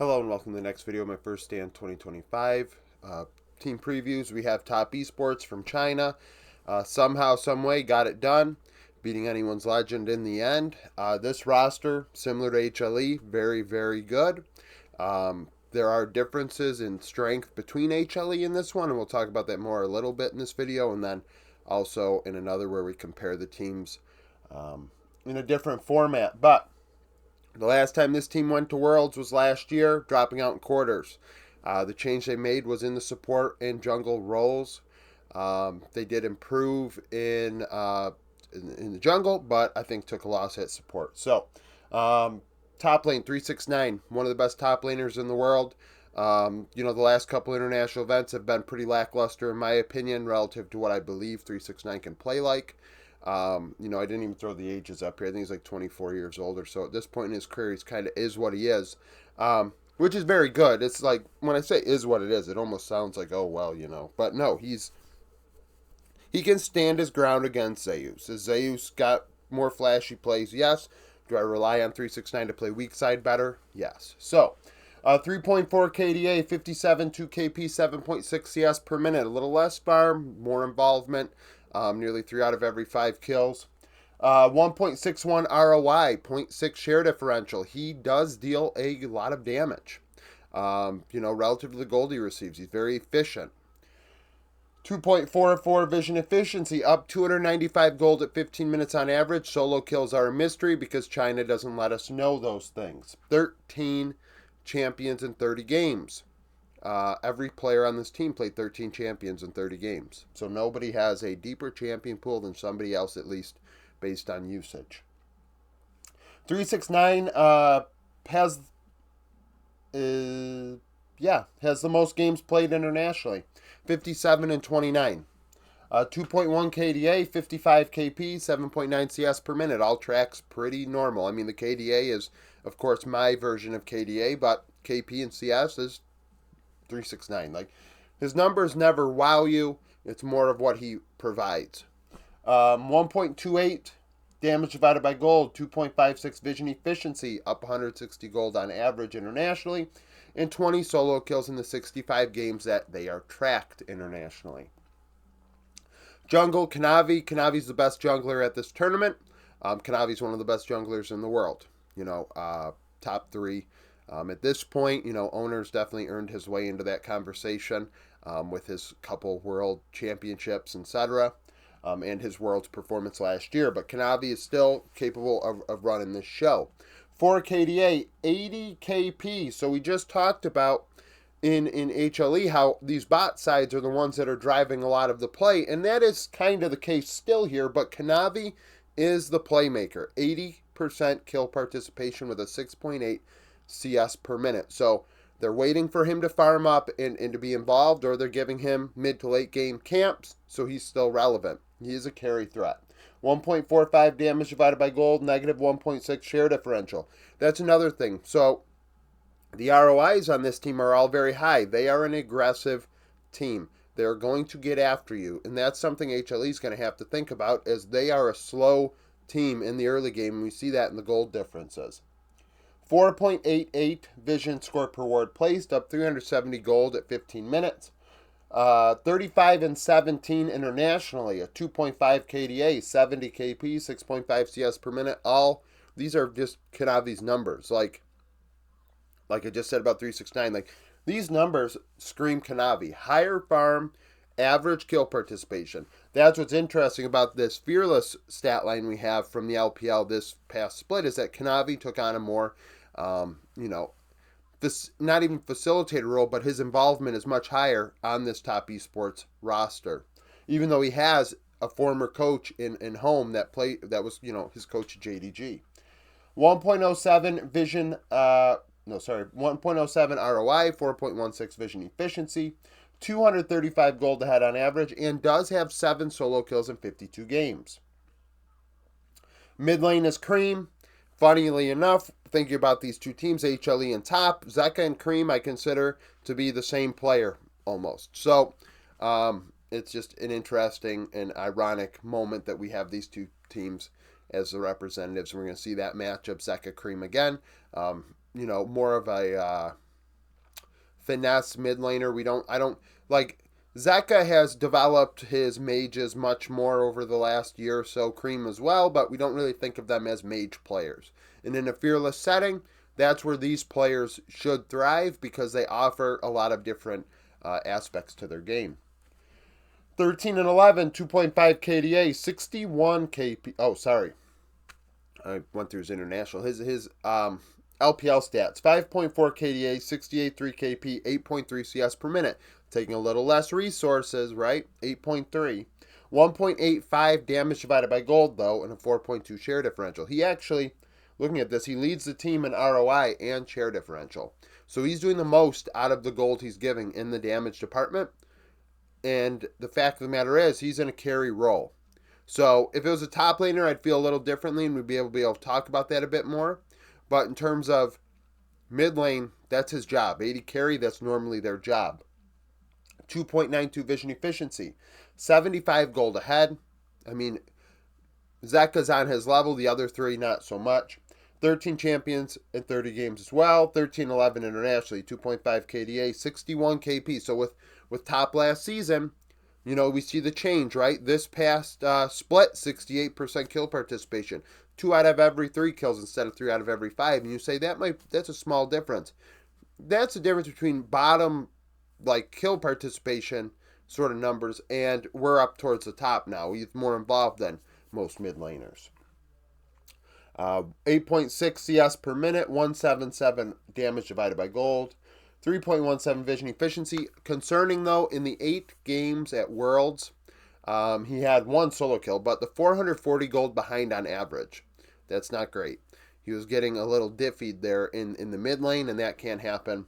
Hello and welcome to the next video of my first stand 2025 team previews. We have top Esports from China. Somehow, some way, got it done, beating anyone's legend in the end. This roster, similar to HLE, very, very good. There are differences in strength between HLE and this one, and we'll talk about that more a little bit in this video, and then also in another where we compare the teams in a different format. But the last time this team went to Worlds was last year, dropping out in quarters. The change they made was in the support and jungle roles. They did improve in the jungle, but I think took a loss at support. So, top lane 369, one of the best top laners in the world. The last couple international events have been pretty lackluster in my opinion relative to what I believe 369 can play like. I didn't even throw the ages up here. I think he's like 24 years old or so. At this point in his career, he's kind of is what he is, which is very good. It's like, when I say is what it is, it almost sounds like, oh, well, But no, he can stand his ground against Zeus. Has Zeus got more flashy plays? Yes. Do I rely on 369 to play weak side better? Yes. So, 3.4 KDA, 57 2 KP, 7.6 CS per minute. A little less farm, more involvement. Nearly 3 out of every 5 kills. 1.61 ROI, 0.6 share differential. He does deal a lot of damage. Relative to the gold he receives. He's very efficient. 2.44 vision efficiency, up 295 gold at 15 minutes on average. Solo kills are a mystery because China doesn't let us know those things. 13 champions in 30 games. Every player on this team played 13 champions in 30 games. So nobody has a deeper champion pool than somebody else, at least based on usage. 369 has the most games played internationally. 57 and 29. 2.1 KDA, 55 KP, 7.9 CS per minute. All tracks pretty normal. I mean, the KDA is, of course, my version of KDA, but KP and CS is 369. Like, his numbers never wow you. It's more of what he provides. 1.28 damage divided by gold, 2.56 vision efficiency, up 160 gold on average internationally, and 20 solo kills in the 65 games that they are tracked internationally. Jungle, Kanavi. Kanavi's the best jungler at this tournament. Kanavi's one of the best junglers in the world. Top 3. At this point, Owner's definitely earned his way into that conversation with his couple world championships, etc., and his world's performance last year. But Kanavi is still capable of running this show. 4 KDA, 80 KP. So we just talked about in HLE how these bot sides are the ones that are driving a lot of the play, and that is kind of the case still here, but Kanavi is the playmaker. 80% kill participation with a 6.8 CS per minute. So they're waiting for him to farm up and to be involved, or they're giving him mid to late game camps, so he's still relevant. He is a carry threat. 1.45 damage divided by gold, negative 1.6 share differential. That's another thing. So the ROIs on this team are all very high. They are an aggressive team. They're going to get after you, and that's something HLE is going to have to think about, as they are a slow team in the early game, and we see that in the gold differences. 4.88 vision score per ward placed, up 370 gold at 15 minutes. 35 and 17 internationally, a 2.5 KDA, 70 KP, 6.5 CS per minute. All these are just Kanavi's numbers. Like I just said about 369, like these numbers scream Kanavi. Higher farm, average kill participation. That's what's interesting about this fearless stat line we have from the LPL this past split, is that Kanavi took on a more this not even facilitator role, but his involvement is much higher on this top esports roster. Even though he has a former coach in home that was his coach at JDG. 1.07 vision 1.07 ROI, 4.16 vision efficiency, 235 gold ahead on average, and does have 7 solo kills in 52 games. Mid lane is Cream. Funnily enough, thinking about these two teams, HLE and top, Zeka and Cream I consider to be the same player almost. So it's just an interesting and ironic moment that we have these two teams as the representatives. We're going to see that matchup, Zeka Cream again. More of a finesse mid laner. I don't like Zeka has developed his mages much more over the last year or so, Cream as well, but we don't really think of them as mage players. And in a fearless setting, that's where these players should thrive because they offer a lot of different aspects to their game. 13 and 11, 2.5 KDA, 61 KP. Oh, sorry. I went through his international. His LPL stats: 5.4 KDA, 68.3 KP, 8.3 CS per minute. Taking a little less resources, right? 8.3. 1.85 damage divided by gold, though, and a 4.2 share differential. He actually, looking at this, he leads the team in ROI and share differential. So he's doing the most out of the gold he's giving in the damage department. And the fact of the matter is, he's in a carry role. So if it was a top laner, I'd feel a little differently, and we'd be able to talk about that a bit more. But in terms of mid lane, that's his job. AD carry, that's normally their job. 2.92 vision efficiency, 75 gold ahead. I mean, Zeka's on his level, the other three not so much. 13 champions in 30 games as well. 13-11 internationally, 2.5 KDA, 61 KP. So with top last season, you know, we see the change, right? This past split, 68% kill participation. 2 out of every 3 kills instead of 3 out of every 5. And you say that's a small difference. That's the difference between bottom, like, kill participation sort of numbers, and we're up towards the top now. He's more involved than most mid laners. 8.6 CS per minute, 177 damage divided by gold, 3.17 vision efficiency. Concerning, though, in the 8 games at Worlds, he had 1 solo kill, but the 440 gold behind on average. That's not great. He was getting a little diffied there in the mid lane, and that can't happen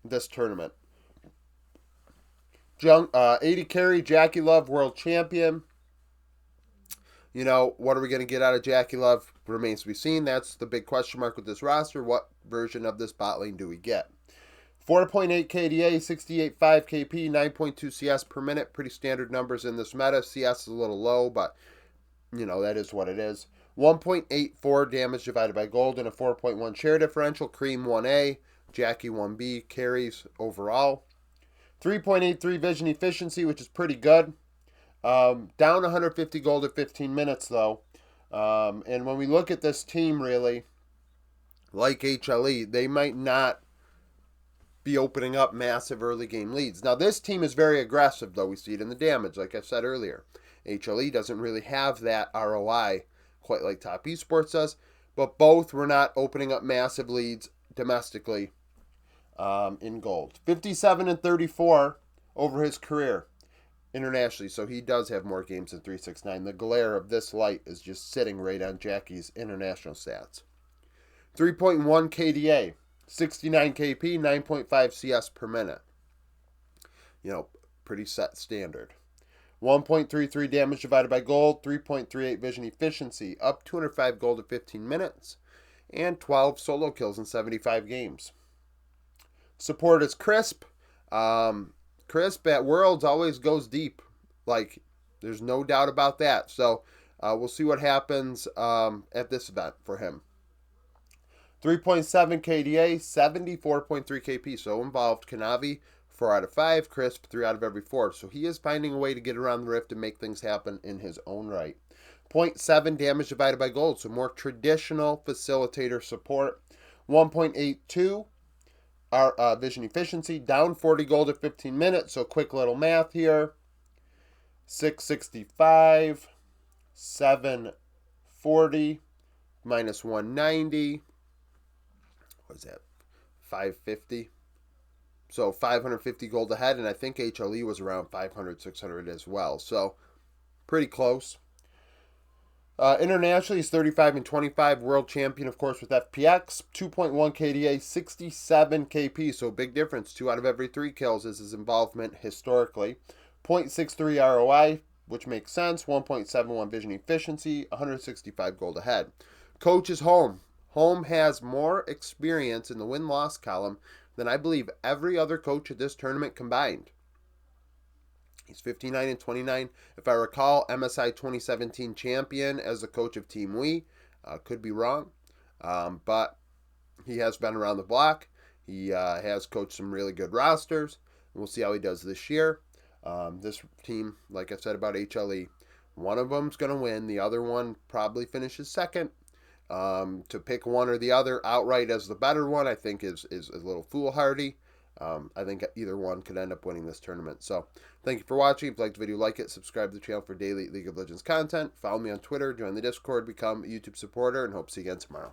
this tournament. 80 carry, Jackie Love, world champion. You know, what are we going to get out of Jackie Love remains to be seen. That's the big question mark with this roster. What version of this bot lane do we get? 4.8 KDA, 68.5 KP, 9.2 CS per minute. Pretty standard numbers in this meta. CS is a little low, but, you know, that is what it is. 1.84 damage divided by gold and a 4.1 share differential. Cream 1A, Jackie 1B, carries overall. 3.83 vision efficiency, which is pretty good. Down 150 gold at 15 minutes, though. And when we look at this team, really, like HLE, they might not be opening up massive early game leads. Now, this team is very aggressive, though. We see it in the damage, like I said earlier. HLE doesn't really have that ROI quite like Top Esports does, but both were not opening up massive leads domestically in gold. 57 and 34 over his career internationally, so he does have more games than 369. The glare of this light is just sitting right on Jackie's international stats. 3.1 KDA, 69 KP, 9.5 CS per minute. You know, pretty set standard. 1.33 damage divided by gold, 3.38 vision efficiency, up 205 gold at 15 minutes, and 12 solo kills in 75 games. Support is Crisp. Crisp at Worlds always goes deep. Like, there's no doubt about that. So, we'll see what happens at this event for him. 3.7 KDA, 74.3 KP. So involved. Kanavi, 4 out of 5. Crisp, 3 out of every 4. So he is finding a way to get around the rift and make things happen in his own right. 0.7 damage divided by gold. So more traditional facilitator support. 1.82 our vision efficiency, down 40 gold at 15 minutes. So quick little math here. 665, 740, minus 190. What is that? 550. So 550 gold ahead, and I think HLE was around 500, 600 as well. So pretty close. Internationally, he's 35 and 25, world champion, of course, with FPX. 2.1 KDA, 67 KP, so big difference. 2 out of every 3 kills is his involvement historically. 0.63 ROI, which makes sense. 1.71 vision efficiency, 165 gold ahead. Coach is Home. Home has more experience in the win-loss column than I believe every other coach at this tournament combined. He's 59 and 29. If I recall, MSI 2017 champion as the coach of Team Wii. Could be wrong, but he has been around the block. He has coached some really good rosters. We'll see how he does this year. This team, like I said about HLE, one of them's going to win. The other one probably finishes second. To pick one or the other outright as the better one, I think is a little foolhardy. I think either one could end up winning this tournament. So, thank you for watching. If you liked the video, like it, subscribe to the channel for daily League of Legends content. Follow me on Twitter, join the Discord, become a YouTube supporter, and hope to see you again tomorrow.